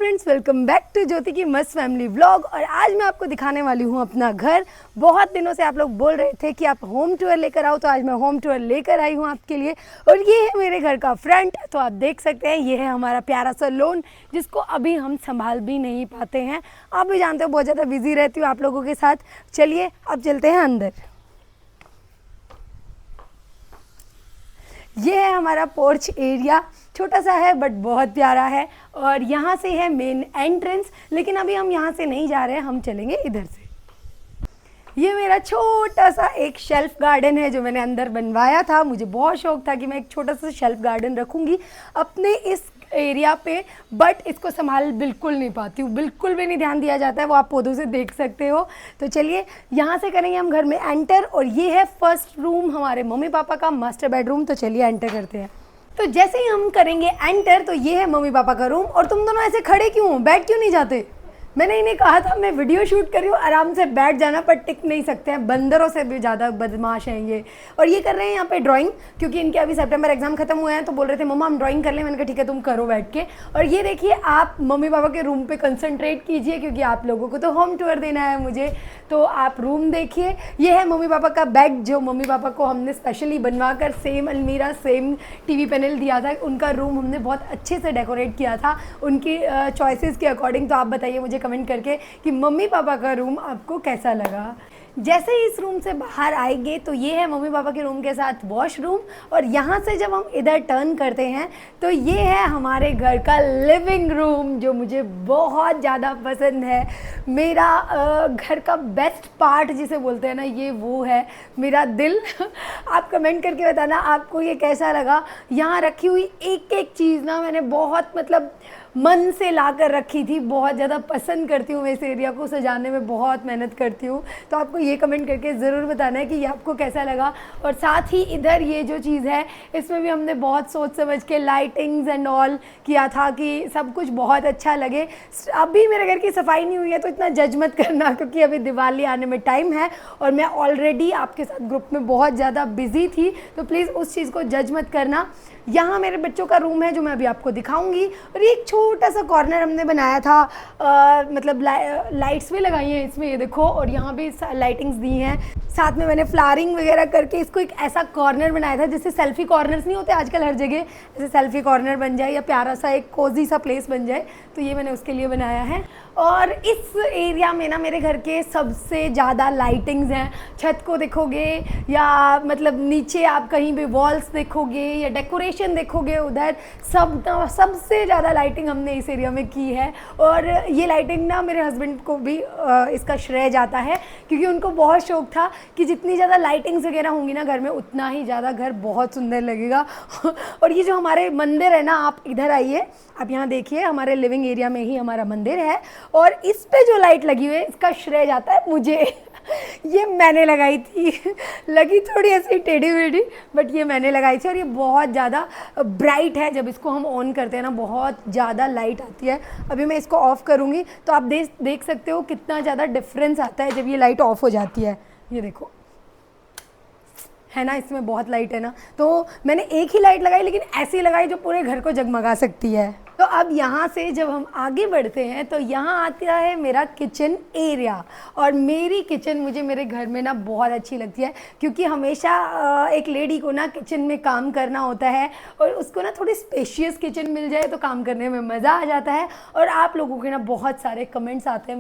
Friends, welcome back to ज्योति की मस्त family vlog. और आज मैं आपको दिखाने वाली हूँ अपना घर। बहुत दिनों से आप लोग बोल रहे थे कि आप होम टूर लेकर आओ, तो आज मैं होम टूर लेकर आई हूँ आपके लिए। और ये है मेरे घर का फ्रंट, तो आप देख सकते हैं ये है हमारा प्यारा सा लॉन, जिसको अभी हम संभाल भी नहीं पाते हैं। आप भी जानते हो बहुत ज़्यादा बिजी रहती हूँ आप लोगों के साथ। चलिए अब चलते हैं अंदर। ये है हमारा पोर्च एरिया, छोटा सा है बट बहुत प्यारा है। और यहाँ से है मेन एंट्रेंस, लेकिन अभी हम यहाँ से नहीं जा रहे हैं, हम चलेंगे इधर से। ये मेरा छोटा सा एक शेल्फ गार्डन है जो मैंने अंदर बनवाया था। मुझे बहुत शौक था कि मैं एक छोटा सा शेल्फ गार्डन रखूँगी अपने इस एरिया पे, बट इसको संभाल बिल्कुल नहीं पाती हूँ, बिल्कुल भी नहीं ध्यान दिया जाता है। वो आप पौधों से देख सकते हो। तो चलिए यहाँ से करेंगे हम घर में एंटर। और ये है फर्स्ट रूम हमारे मम्मी पापा का, मास्टर बेडरूम। तो चलिए एंटर करते हैं। तो जैसे ही हम करेंगे एंटर, तो ये है मम्मी पापा का रूम। और तुम दोनों ऐसे खड़े क्यों हो, बैठ क्यों नहीं जाते? मैंने इन्हें कहा था मैं वीडियो शूट कर रही हूँ, आराम से बैठ जाना, पर टिक नहीं सकते हैं, बंदरों से भी ज़्यादा बदमाश हैं ये। और ये कर रहे हैं यहाँ पे ड्राइंग, क्योंकि इनके अभी सितंबर एग्जाम खत्म हुए हैं, तो बोल रहे थे मम्मा हम ड्राइंग कर लें। मैंने कहा ठीक है तुम करो बैठ के। और ये देखिए, आप मम्मी पापा के रूम पे कंसंट्रेट कीजिए, क्योंकि आप लोगों को तो होम टूर देना है मुझे। तो आप रूम देखिए। ये है मम्मी पापा का बेड, जो मम्मी पापा को हमने स्पेशली बनवा कर सेम अलमीरा, सेम टीवी पैनल दिया था। उनका रूम हमने बहुत अच्छे से डेकोरेट किया था उनकी चॉइसेस के अकॉर्डिंग। तो आप बताइए मुझे कमेंट करके कि मम्मी पापा का रूम आपको कैसा लगा। जैसे ही इस रूम से बाहर आएंगे, तो ये है मम्मी पापा के रूम के साथ वॉशरूम। और यहाँ से जब हम इधर टर्न करते हैं, तो ये है हमारे घर का लिविंग रूम, जो मुझे बहुत ज़्यादा पसंद है। मेरा घर का बेस्ट पार्ट जिसे बोलते हैं ना, ये वो है मेरा दिल। आप कमेंट करके बताना आपको ये कैसा लगा। यहाँ रखी हुई एक एक चीज़ ना मैंने बहुत मन से ला कर रखी थी। बहुत ज़्यादा पसंद करती हूँ मैं इस एरिया को सजाने में, बहुत मेहनत करती हूँ। तो आपको ये कमेंट करके ज़रूर बताना है कि ये आपको कैसा लगा। और साथ ही इधर ये जो चीज़ है, इसमें भी हमने बहुत सोच समझ के लाइटिंग्स एंड ऑल किया था कि सब कुछ बहुत अच्छा लगे। अभी मेरे घर की सफाई नहीं हुई है, तो इतना जज मत करना, क्योंकि अभी दिवाली आने में टाइम है और मैं ऑलरेडी आपके साथ ग्रुप में बहुत ज़्यादा बिजी थी। तो प्लीज़ उस चीज़ को जज मत करना। यहाँ मेरे बच्चों का रूम है जो मैं अभी आपको दिखाऊंगी। और ये एक छोटा सा कॉर्नर हमने बनाया था, लाइट्स भी लगाई हैं इसमें, ये देखो। और यहाँ भी लाइटिंग्स दी हैं। साथ में मैंने फ्लावरिंग वगैरह करके इसको एक ऐसा कॉर्नर बनाया था, जैसे सेल्फी कॉर्नर्स नहीं होते आजकल हर जगह, जैसे सेल्फी कॉर्नर बन जाए या प्यारा सा एक कोजी सा प्लेस बन जाए। तो ये मैंने उसके लिए बनाया है। और इस एरिया में ना मेरे घर के सबसे ज़्यादा लाइटिंग्स हैं। छत को देखोगे या नीचे आप कहीं भी वॉल्स देखोगे या डेकोरेशन देखोगे, उधर सबसे ज़्यादा लाइटिंग हमने इस एरिया में की है। और ये लाइटिंग ना मेरे हस्बैंड को भी इसका श्रेय जाता है, क्योंकि उनको बहुत शौक था कि जितनी ज़्यादा लाइटिंग्स वगैरह होंगी ना घर में, उतना ही ज़्यादा घर बहुत सुंदर लगेगा। और ये जो हमारे मंदिर है ना, आप इधर आइए, आप यहाँ देखिए, हमारे लिविंग एरिया में ही हमारा मंदिर है। और इस पे जो लाइट लगी हुई है, इसका श्रेय जाता है मुझे। ये मैंने लगाई थी, लगी थोड़ी ऐसी टेढ़ी मेढ़ी, बट ये मैंने लगाई थी। और ये बहुत ज़्यादा ब्राइट है, जब इसको हम ऑन करते हैं ना बहुत ज़्यादा लाइट आती है। अभी मैं इसको ऑफ़ करूँगी तो आप देख सकते हो कितना ज़्यादा डिफरेंस आता है जब ये लाइट ऑफ हो जाती है। ये देखो, है ना, इसमें बहुत लाइट है ना। तो मैंने एक ही लाइट लगाई, लेकिन ऐसी लगाई जो पूरे घर को जगमगा सकती है। तो अब यहाँ से जब हम आगे बढ़ते हैं, तो यहाँ आता है मेरा किचन एरिया। और मेरी किचन मुझे मेरे घर में ना बहुत अच्छी लगती है, क्योंकि हमेशा एक लेडी को ना किचन में काम करना होता है, और उसको ना थोड़ी स्पेशियस किचन मिल जाए तो काम करने में मज़ा आ जाता है। और आप लोगों के ना बहुत सारे कमेंट्स आते हैं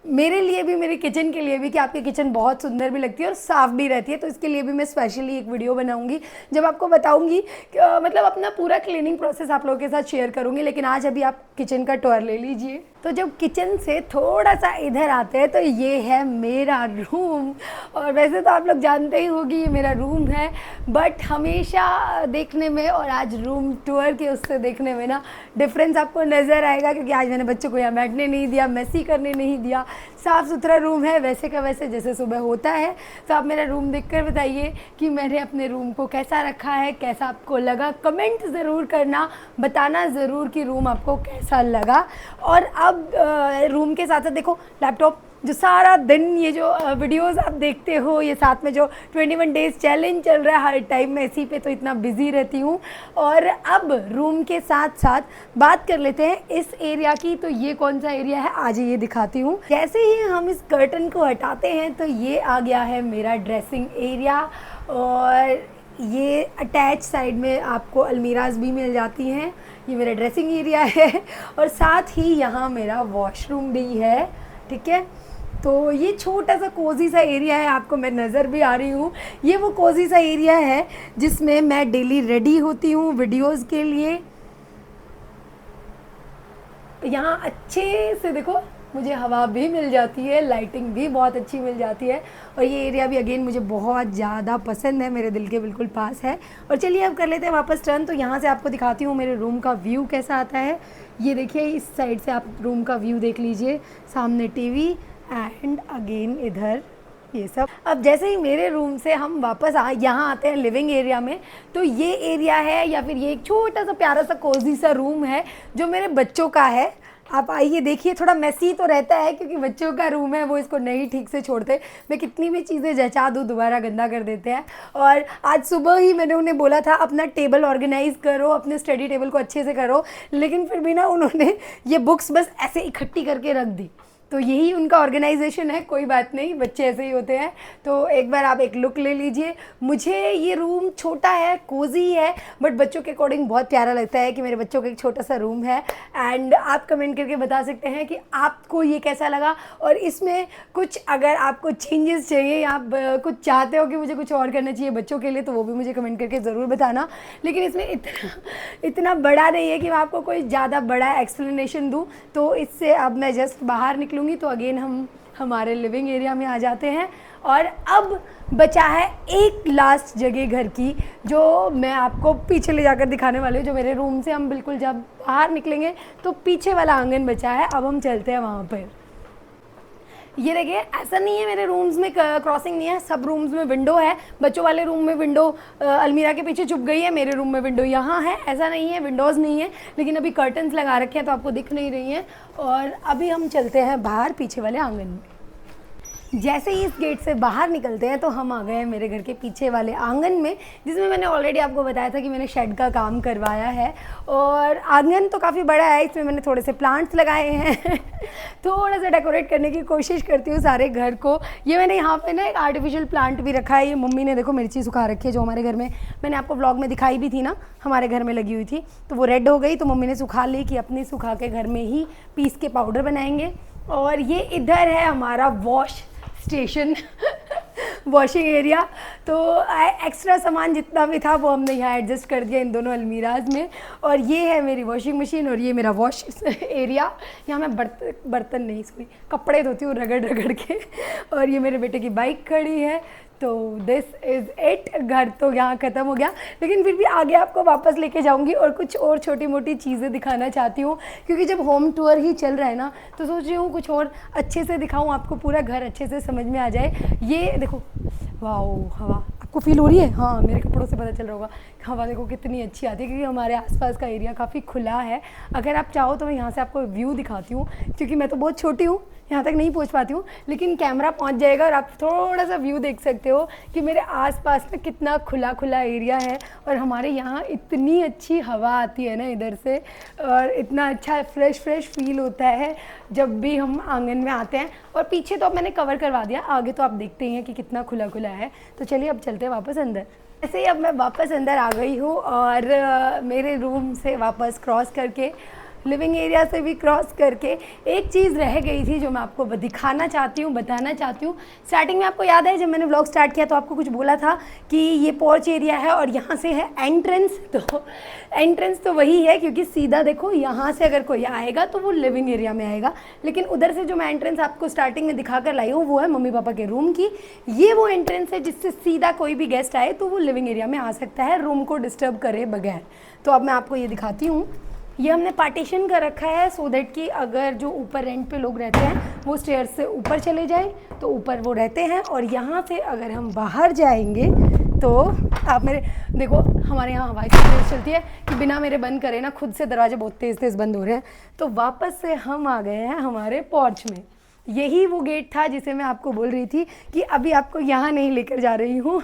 मेरे लिए भी, मेरी किचन के लिए भी, कि आपकी किचन बहुत सुंदर भी लगती है और साफ़ भी रहती है। तो इसके लिए भी मैं स्पेशली एक वीडियो बनाऊँगी, जब आपको बताऊँगी अपना पूरा क्लीनिंग प्रोसेस आप लोगों के साथ शेयर करूँगी। लेकिन आज अभी आप किचन का टूर ले लीजिए। तो जब किचन से थोड़ा सा इधर आते हैं, तो ये है मेरा रूम। और वैसे तो आप लोग जानते ही होगी ये मेरा रूम है, बट हमेशा देखने में और आज रूम टूर के उससे देखने में ना डिफरेंस आपको नज़र आएगा, क्योंकि आज मैंने बच्चों को यहाँ बैठने नहीं दिया, मेसी करने नहीं दिया। साफ़ सुथरा रूम है, वैसे का वैसे जैसे सुबह होता है। तो आप मेरा रूम देखकर बताइए कि मैंने अपने रूम को कैसा रखा है, कैसा आपको लगा। कमेंट ज़रूर करना, बताना ज़रूर कि रूम आपको कैसा लगा। और अब रूम के साथ साथ देखो, लैपटॉप जो सारा दिन ये जो वीडियोस आप देखते हो, ये साथ में जो 21 डेज़ चैलेंज चल रहा है, हर टाइम मैं इसी पे तो इतना बिजी रहती हूँ। और अब रूम के साथ साथ बात कर लेते हैं इस एरिया की। तो ये कौन सा एरिया है, आज ये दिखाती हूँ। जैसे ही हम इस कर्टन को हटाते हैं तो ये आ गया है मेरा ड्रेसिंग एरिया, और ये अटैच साइड में आपको अलमीराज भी मिल जाती हैं। ये मेरा ड्रेसिंग एरिया है और साथ ही यहाँ मेरा वॉशरूम भी है, ठीक है। तो ये छोटा सा कोजी सा एरिया है, आपको मैं नज़र भी आ रही हूँ। ये वो कोजी सा एरिया है जिसमें मैं डेली रेडी होती हूँ वीडियोस के लिए। यहाँ अच्छे से देखो मुझे हवा भी मिल जाती है, लाइटिंग भी बहुत अच्छी मिल जाती है, और ये एरिया भी अगेन मुझे बहुत ज़्यादा पसंद है, मेरे दिल के बिल्कुल पास है। और चलिए अब कर लेते हैं वापस टर्न। तो यहाँ से आपको दिखाती हूँ मेरे रूम का व्यू कैसा आता है। ये देखिए, इस साइड से आप रूम का व्यू देख लीजिए, सामने टीवी एंड अगेन इधर ये सब। अब जैसे ही मेरे रूम से हम वापस यहाँ आते हैं लिविंग एरिया में, तो ये एरिया है या फिर ये एक छोटा सा प्यारा सा कोजी सा रूम है जो मेरे बच्चों का है। आप आइए देखिए, थोड़ा मेसी तो रहता है क्योंकि बच्चों का रूम है, वो इसको नहीं ठीक से छोड़ते। मैं कितनी भी चीज़ें जचा दूँ दोबारा गंदा कर देते हैं। और आज सुबह ही मैंने उन्हें बोला था अपना टेबल ऑर्गेनाइज़ करो, अपने स्टडी टेबल को अच्छे से करो, लेकिन फिर भी ना उन्होंने ये बुक्स बस ऐसे इकट्ठी करके रख दी। तो यही उनका ऑर्गेनाइजेशन है, कोई बात नहीं, बच्चे ऐसे ही होते हैं। तो एक बार आप एक लुक ले लीजिए। मुझे ये रूम छोटा है, कोजी है, बट बच्चों के अकॉर्डिंग बहुत प्यारा लगता है कि मेरे बच्चों का एक छोटा सा रूम है। एंड आप कमेंट करके बता सकते हैं कि आपको ये कैसा लगा, और इसमें कुछ अगर आपको चेंजेस चाहिए या आप कुछ चाहते हो कि मुझे कुछ और करना चाहिए बच्चों के लिए, तो वो भी मुझे कमेंट करके ज़रूर बताना। लेकिन इसमें इतना बड़ा नहीं है कि मैं आपको कोई ज़्यादा बड़ा एक्सप्लेनेशन दूँ। तो इससे अब मैं जस्ट बाहर निकलूँगी तो अगेन हम हमारे लिविंग एरिया में आ जाते हैं। और अब बचा है एक लास्ट जगह घर की, जो मैं आपको पीछे ले जाकर दिखाने वाली हूँ। जो मेरे रूम से हम बिल्कुल जब बाहर निकलेंगे तो पीछे वाला आंगन बचा है, अब हम चलते हैं वहाँ पर। ये देखिए, ऐसा नहीं है मेरे रूम्स में क्रॉसिंग नहीं है, सब रूम्स में विंडो है। बच्चों वाले रूम में विंडो अलमीरा के पीछे छुप गई है, मेरे रूम में विंडो यहाँ है। ऐसा नहीं है विंडोज़ नहीं है, लेकिन अभी कर्टन्स लगा रखे हैं तो आपको दिख नहीं रही हैं। और अभी हम चलते हैं बाहर पीछे वाले आंगन में। जैसे ही इस गेट से बाहर निकलते हैं तो हम आ गए हैं मेरे घर के पीछे वाले आंगन में, जिसमें मैंने ऑलरेडी आपको बताया था कि मैंने शेड का काम करवाया है। और आंगन तो काफ़ी बड़ा है, इसमें मैंने थोड़े से प्लांट्स लगाए हैं थोड़ा सा डेकोरेट करने की कोशिश करती हूँ सारे घर को। ये मैंने यहाँ पे ना एक आर्टिफिशियल प्लांट भी रखा है। ये मम्मी ने देखो मिर्ची सुखा रखी है, जो हमारे घर में मैंने आपको व्लॉग में दिखाई भी थी ना, हमारे घर में लगी हुई थी। तो वो रेड हो गई तो मम्मी ने सुखा ली कि अपनी सुखा के घर में ही पीस के पाउडर बनाएंगे। और ये इधर है हमारा वॉश स्टेशन वॉशिंग एरिया। तो एक्स्ट्रा सामान जितना भी था वो हमने यहाँ एडजस्ट कर दिया इन दोनों अलमीराज में। और ये है मेरी वॉशिंग मशीन और ये मेरा वॉश एरिया। यहाँ मैं बर्तन नहीं, सॉरी, कपड़े धोती हूँ रगड़ रगड़ के। और ये मेरे बेटे की बाइक खड़ी है। तो दिस इज़ इट। घर तो यहाँ ख़त्म हो गया, लेकिन फिर भी आगे आपको वापस लेके जाऊँगी और कुछ और छोटी मोटी चीज़ें दिखाना चाहती हूँ, क्योंकि जब होम टूर ही चल रहा है ना, तो सोच रही हूँ कुछ और अच्छे से दिखाऊँ आपको, पूरा घर अच्छे से समझ में आ जाए। ये देखो, वाह, हवा आपको फील हो रही है? हाँ, मेरे कपड़ों से पता चल रहा होगा। हवा देखो कितनी अच्छी आती है, क्योंकि हमारे आसपास का एरिया काफ़ी खुला है। अगर आप चाहो तो मैं यहाँ से आपको व्यू दिखाती हूँ, क्योंकि मैं तो बहुत छोटी हूँ, यहाँ तक नहीं पहुँच पाती हूँ, लेकिन कैमरा पहुँच जाएगा और आप थोड़ा सा व्यू देख सकते हो कि मेरे आसपास में कितना खुला खुला एरिया है। और हमारे यहाँ इतनी अच्छी हवा आती है ना इधर से, और इतना अच्छा फ्रेश फील होता है जब भी हम आंगन में आते हैं। और पीछे तो अब मैंने कवर करवा दिया, आगे तो आप देखते ही हैं कि कितना खुला खुला है। तो चलिए अब चलते हैं वापस अंदर। ऐसे ही अब मैं वापस अंदर आ गई हूँ, और मेरे रूम से वापस क्रॉस करके, लिविंग एरिया से भी क्रॉस करके, एक चीज़ रह गई थी जो मैं आपको दिखाना चाहती हूँ, बताना चाहती हूँ। स्टार्टिंग में आपको याद है जब मैंने व्लॉग स्टार्ट किया तो आपको कुछ बोला था कि ये पोर्च एरिया है और यहाँ से है एंट्रेंस। तो एंट्रेंस तो वही है, क्योंकि सीधा देखो यहाँ से अगर कोई आएगा तो वो लिविंग एरिया में आएगा, लेकिन उधर से जो मैं एंट्रेंस आपको स्टार्टिंग में दिखा कर लाई हूँ वो है मम्मी पापा के रूम की। ये वो एंट्रेंस है जिससे सीधा कोई भी गेस्ट आए तो वो लिविंग एरिया में आ सकता है, रूम को डिस्टर्ब करे बगैर। तो अब मैं आपको ये दिखाती हूँ। ये हमने पार्टीशन कर रखा है सो दैट कि अगर जो ऊपर रेंट पे लोग रहते हैं वो स्टेयर्स से ऊपर चले जाएं तो ऊपर वो रहते हैं। और यहाँ से अगर हम बाहर जाएंगे तो आप मेरे देखो, हमारे यहाँ हवा इतनी तेज़ चलती है कि बिना मेरे बंद करे ना खुद से दरवाजे बहुत तेज़ बंद हो रहे हैं। तो वापस से हम आ गए हैं हमारे पोर्च में। यही वो गेट था जिसे मैं आपको बोल रही थी कि अभी आपको यहाँ नहीं लेकर जा रही हूँ,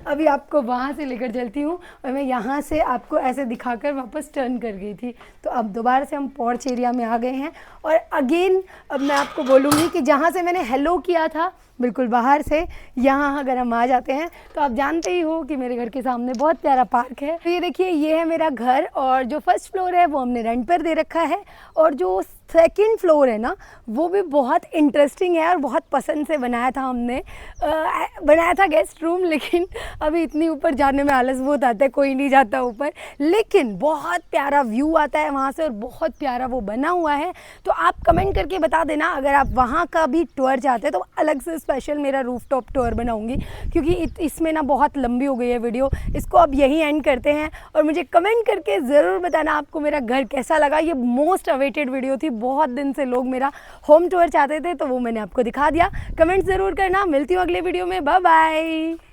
अभी आपको वहाँ से लेकर चलती हूँ। और मैं यहाँ से आपको ऐसे दिखाकर वापस टर्न कर गई थी। तो अब दोबारा से हम पोर्च एरिया में आ गए हैं। और अगेन अब मैं आपको बोलूँगी कि जहाँ से मैंने हेलो किया था बिल्कुल बाहर से, यहाँ अगर हम आ जाते हैं तो आप जानते ही हो कि मेरे घर के सामने बहुत प्यारा पार्क है। तो ये देखिए, ये है मेरा घर और जो फर्स्ट फ्लोर है वो हमने रेंट पर दे रखा है, और जो सेकंड फ्लोर है ना वो भी बहुत इंटरेस्टिंग है और बहुत पसंद से बनाया था हमने। बनाया था गेस्ट रूम, लेकिन अभी इतनी ऊपर जाने में आलस बहुत आता है, कोई नहीं जाता ऊपर। लेकिन बहुत प्यारा व्यू आता है वहाँ से और बहुत प्यारा वो बना हुआ है। तो आप कमेंट करके बता देना अगर आप वहाँ का भी टूर चाहते हैं, तो अलग से स्पेशल मेरा रूफटॉप टूर बनाऊंगी, क्योंकि इसमें ना बहुत लंबी हो गई है वीडियो। इसको अब यहीं एंड करते हैं और मुझे कमेंट करके ज़रूर बताना आपको मेरा घर कैसा लगा। ये मोस्ट अवेटेड वीडियो थी, बहुत दिन से लोग मेरा होम टूर चाहते थे, तो वो मैंने आपको दिखा दिया। कमेंट ज़रूर करना। मिलती हूँ अगले वीडियो में। Bye bye.